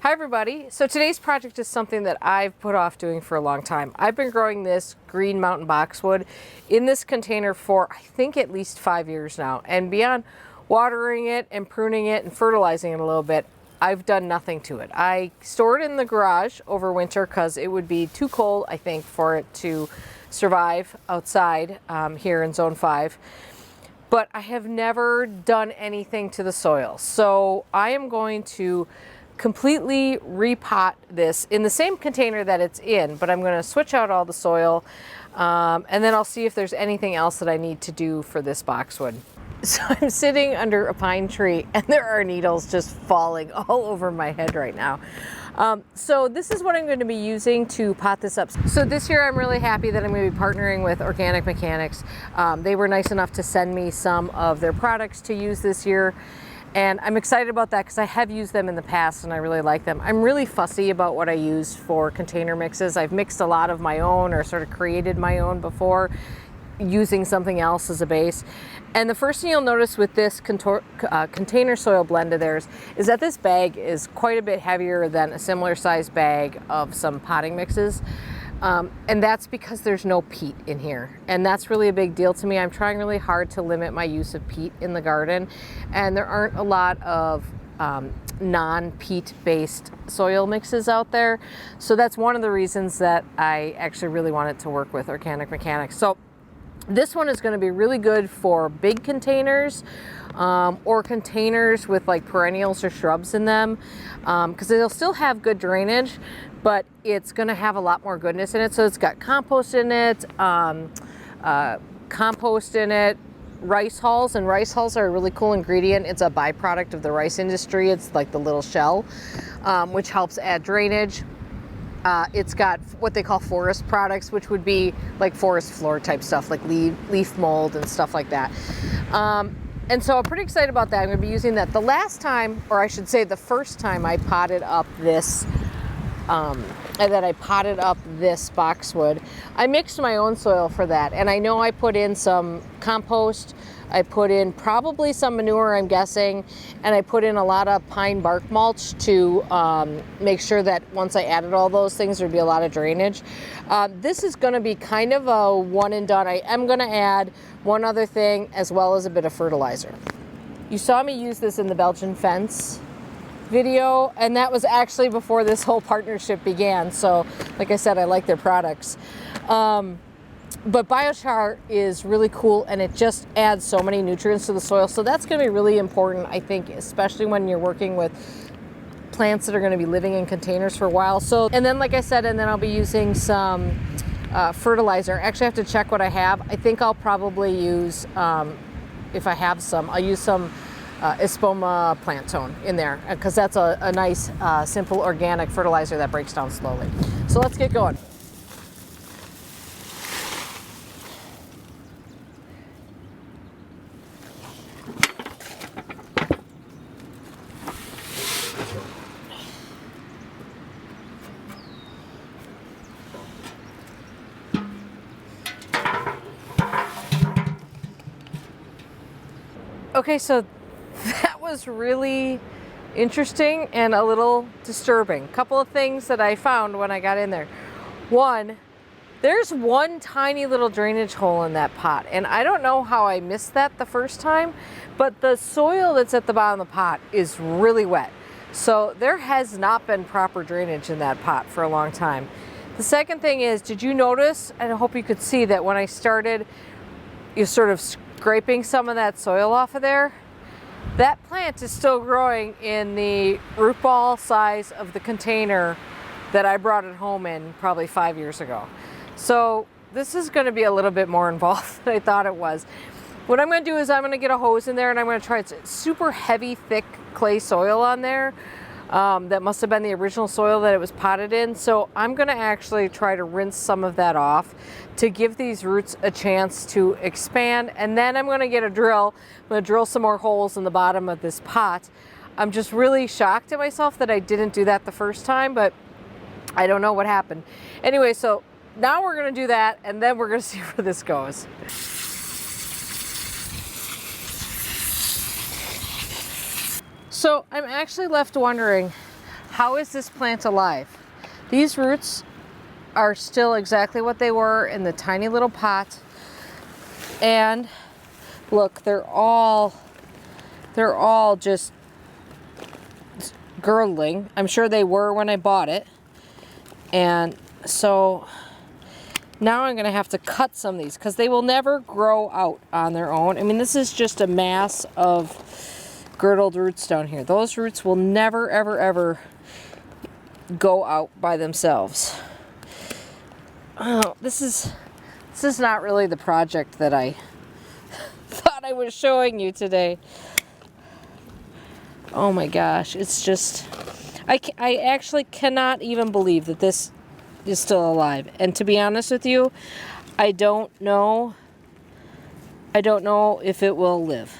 Hi everybody. So today's project is something that I've put off doing for a long time. I've been growing this green mountain boxwood in this container for I think at least 5 years now. And beyond watering it and pruning it and fertilizing it a little bit, I've done nothing to it. I store it in the garage over winter because it would be too cold, I think, for it to survive outside here in Zone 5. But I have never done anything to the soil. So I am going to completely repot this in the same container that it's in, but I'm going to switch out all the soil and then I'll see if there's anything else that I need to do for this boxwood. So I'm sitting under a pine tree and there are needles just falling all over my head right now. So this is what I'm going to be using to pot this up. So this year I'm really happy that I'm going to be partnering with Organic Mechanics. They were nice enough to send me some of their products to use this year. And I'm excited about that because I have used them in the past and I really like them. I'm really fussy about what I use for container mixes. I've mixed a lot of my own or sort of created my own before using something else as a base. And the first thing you'll notice with this container soil blend of theirs is that this bag is quite a bit heavier than a similar size bag of some potting mixes. And that's because there's no peat in here. And that's really a big deal to me. I'm trying really hard to limit my use of peat in the garden. And there aren't a lot of non-peat based soil mixes out there. So that's one of the reasons that I actually really wanted to work with Organic Mechanics. So this one is going to be really good for big containers or containers with like perennials or shrubs in them because they'll still have good drainage, but it's going to have a lot more goodness in it. So it's got compost in it, rice hulls, and rice hulls are a really cool ingredient. It's a byproduct of the rice industry. It's like the little shell, which helps add drainage. It's got what they call forest products, which would be like forest floor type stuff, like leaf mold and stuff like that. And so I'm pretty excited about that. I'm going to be using that. The last time, or I should say the first time I potted up this, boxwood, I mixed my own soil for that. And I know I put in some compost, I put in probably some manure, I'm guessing, and I put in a lot of pine bark mulch to make sure that once I added all those things, there'd be a lot of drainage. This is going to be kind of a one and done. I am going to add one other thing as well as a bit of fertilizer. You saw me use this in the Belgian fence video, and that was actually before this whole partnership began. So like I said, I like their products. But biochar is really cool and it just adds so many nutrients to the soil. So that's going to be really important, I think, especially when you're working with plants that are going to be living in containers for a while. So, and then like I said, and then I'll be using some fertilizer. Actually, I have to check what I have. I think I'll probably use, if I have some, I'll use some Espoma plant tone in there because that's a nice, simple organic fertilizer that breaks down slowly. So let's get going. Okay, so that was really interesting and a little disturbing. A couple of things that I found when I got in there. One, there's one tiny little drainage hole in that pot, and I don't know how I missed that the first time, but the soil that's at the bottom of the pot is really wet. So there has not been proper drainage in that pot for a long time. The second thing is, did you notice, and I hope you could see that when I started, you sort of scraping some of that soil off of there, that plant is still growing in the root ball size of the container that I brought it home in probably 5 years ago. So this is going to be a little bit more involved than I thought it was. What I'm going to do is I'm going to get a hose in there and I'm going to try, it's super heavy, thick clay soil on there. That must have been the original soil that it was potted in. So I'm going to actually try to rinse some of that off to give these roots a chance to expand. And then I'm going to get a drill. I'm going to drill some more holes in the bottom of this pot. I'm just really shocked at myself that I didn't do that the first time, but I don't know what happened. Anyway, so now we're going to do that and then we're going to see where this goes. So I'm actually left wondering how is this plant alive? These roots are still exactly what they were in the tiny little pot. And look, they're all just girdling. I'm sure they were when I bought it. And so now I'm going to have to cut some of these because they will never grow out on their own. I mean, this is just a mass of girdled roots down here. Those roots will never, ever, ever go out by themselves. Oh, this is not really the project that I thought I was showing you today. Oh my gosh, it's just, I actually cannot even believe that this is still alive. And to be honest with you, I don't know if it will live.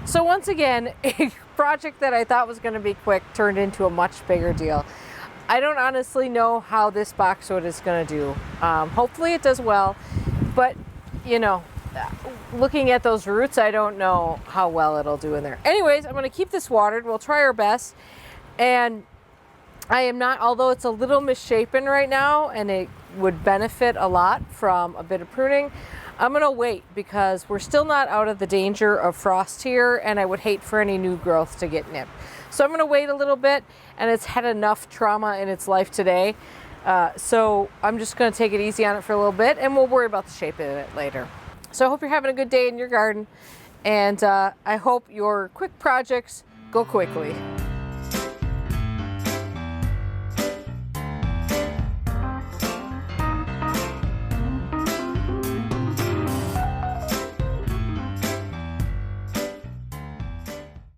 So once again, a project that I thought was going to be quick turned into a much bigger deal. I don't honestly know how this boxwood is going to do. Hopefully it does well, but you know, looking at those roots, I don't know how well it'll do in there. Anyways, I'm going to keep this watered. We'll try our best. And I am not, although it's a little misshapen right now and it would benefit a lot from a bit of pruning, I'm gonna wait because we're still not out of the danger of frost here and I would hate for any new growth to get nipped. So I'm gonna wait a little bit, and it's had enough trauma in its life today. So I'm just gonna take it easy on it for a little bit and we'll worry about the shape of it later. So I hope you're having a good day in your garden, and I hope your quick projects go quickly.